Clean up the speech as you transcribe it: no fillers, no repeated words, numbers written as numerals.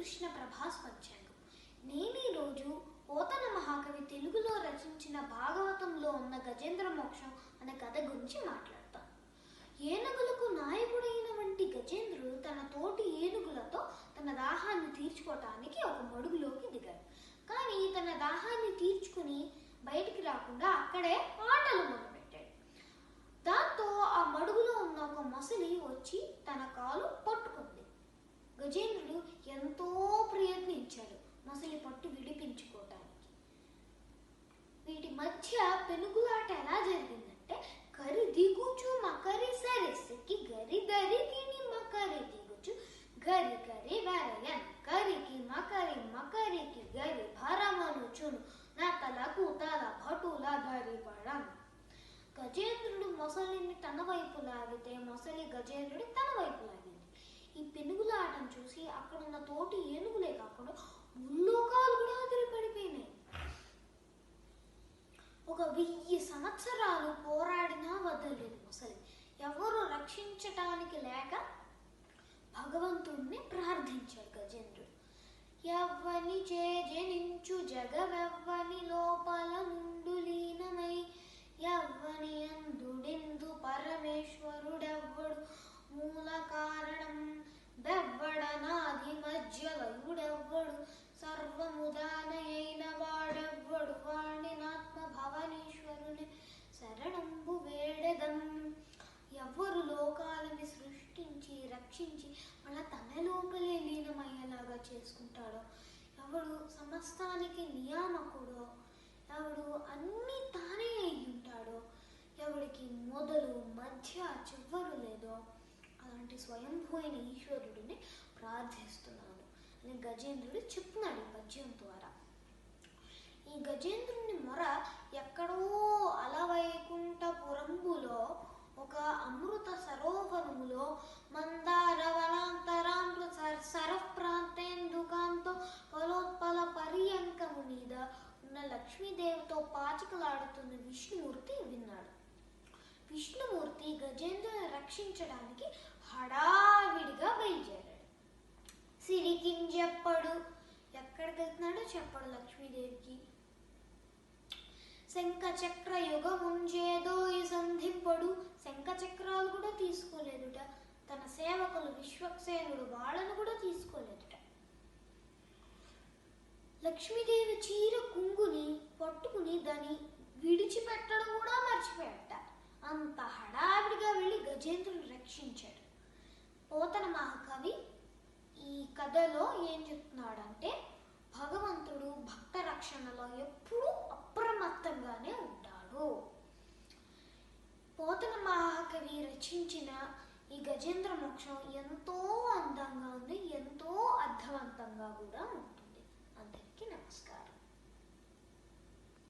కృష్ణ ప్రభాస్ పంచాంగం. నేను ఈరోజు పోతన మహాకవి తెలుగులో రచించిన భాగవతంలో ఉన్న గజేంద్ర మోక్షం అనే కథ గురించి మాట్లాడతాను. ఏనుగులకు నాయకుడైన వంటి గజేంద్రుడు తన తోటి ఏనుగులతో తన దాహాన్ని తీర్చుకోవటానికి ఒక మడుగులోకి దిగాడు. కానీ తన దాహాన్ని తీర్చుకుని బయటికి రాకుండా అక్కడే ఆటలు మొదలుపెట్టాడు. దాంతో ఆ మడుగులో ఉన్న ఒక మొసలి వచ్చి తన కాలు పట్టుకుంది. గజేంద్రుడు ఎంతో ప్రయత్నించాడు మొసలి పట్టు విడిపించుకోవటానికి. వీటి మధ్య పెనుగులాట ఎలా జరిగిందంటే, కరి దిగుచు మకరి సరస్సుకి గరి దరికిని మకరి దిగుచు గరి గరి వరయన్ కరికి మకరి మకరికి గరి భరమనుచును నతలకు తల భటుల గరి పడం. గజేంద్రుడు మొసలిని తన వైపు లాగితే మొసలి గజేంద్రుడి తన వైపు లాగింది. ఈ పెనుగులాటను చూసి అక్కడున్న తోటి ఏనుగులే కాకుండా ముల్లోకాలు కూడా అదిరిపడిపోయినాయి. 1000 సంవత్సరాలు పోరాడినా వదలలేదు మొసలి. ఎవరు రక్షించటానికి లేక భగవంతుణ్ణి ప్రార్థించాడు గజేంద్రుడు. ఎవ్వని జనించు జగవెవ్వని లోపల నుండు లీనమై ఎవ్వని అందుడిందు పరమేశ్వరుడెవ్వడు మూల కారణం బెవ్వడనాది మధ్యలయుడెవ్వడు సర్వముదానయైన వాడెవ్వడు వాణినాత్మ భవనీశ్వరుని శరణంబు వేడెదం. ఎవరు లోకాలని సృష్టించి రక్షించి మళ్ళా తన లోపలే లీనమయ్యేలాగా చేసుకుంటాడో, ఎవడు సమస్తానికి నియామకుడో, ఎవడు అన్నీ తానే అయి ఉంటాడో, ఎవడికి మొదలు మధ్య చివరు లేదో అలాంటి స్వయంభూ అయిన ఈశ్వరుడిని ప్రార్థిస్తున్నాను అని గజేంద్రుడు చెప్తున్నాడు ఈ పద్యం ద్వారా. ఈ గజేంద్రుని మొర ఎక్కడో అలవైకుంఠపురంబులో ఒక అమృత సరోవరములో మందార వనాంతరాంధ్ర సరప్రాంతేందుకాంతో ఫలోత్పల పర్యంకము మీద ఉన్న లక్ష్మీదేవితో పాచికలాడుతున్న విష్ణుమూర్తి విన్నాడు. విష్ణుమూర్తి గజేంద్రుని రక్షించడానికి హడావిడిగా బయలుదేరాడు. సిరికింజెప్పడు, ఎక్కడికి వెళ్తున్నాడో చెప్పడు లక్ష్మీదేవికి. శంఖ చక్ర యుగముంజేదో ఈ సంధింపడు, శంఖ చక్రాలు కూడా తీసుకోలేదుట. తన సేవకులు విశ్వక్సేనుడు వాళ్ళను కూడా తీసుకోలేదుట. లక్ష్మీదేవి చీర కుంగుని పట్టుకుని దాన్ని విడిచిపెట్టడం కూడా మర్చిపోయాట. అంత హడావిడిగా వెళ్ళి గజేంద్రుని రక్షించాడు. పోతన మహాకవి ఈ కథలో ఏం చెప్తున్నాడంటే, భగవంతుడు భక్త రక్షణలో ఎప్పుడూ అప్రమత్తంగానే ఉంటాడు. పోతన మహాకవి రచించిన ఈ గజేంద్ర మోక్షం ఎంతో అందంగా ఉంది, ఎంతో అర్థవంతంగా కూడా ఉంది.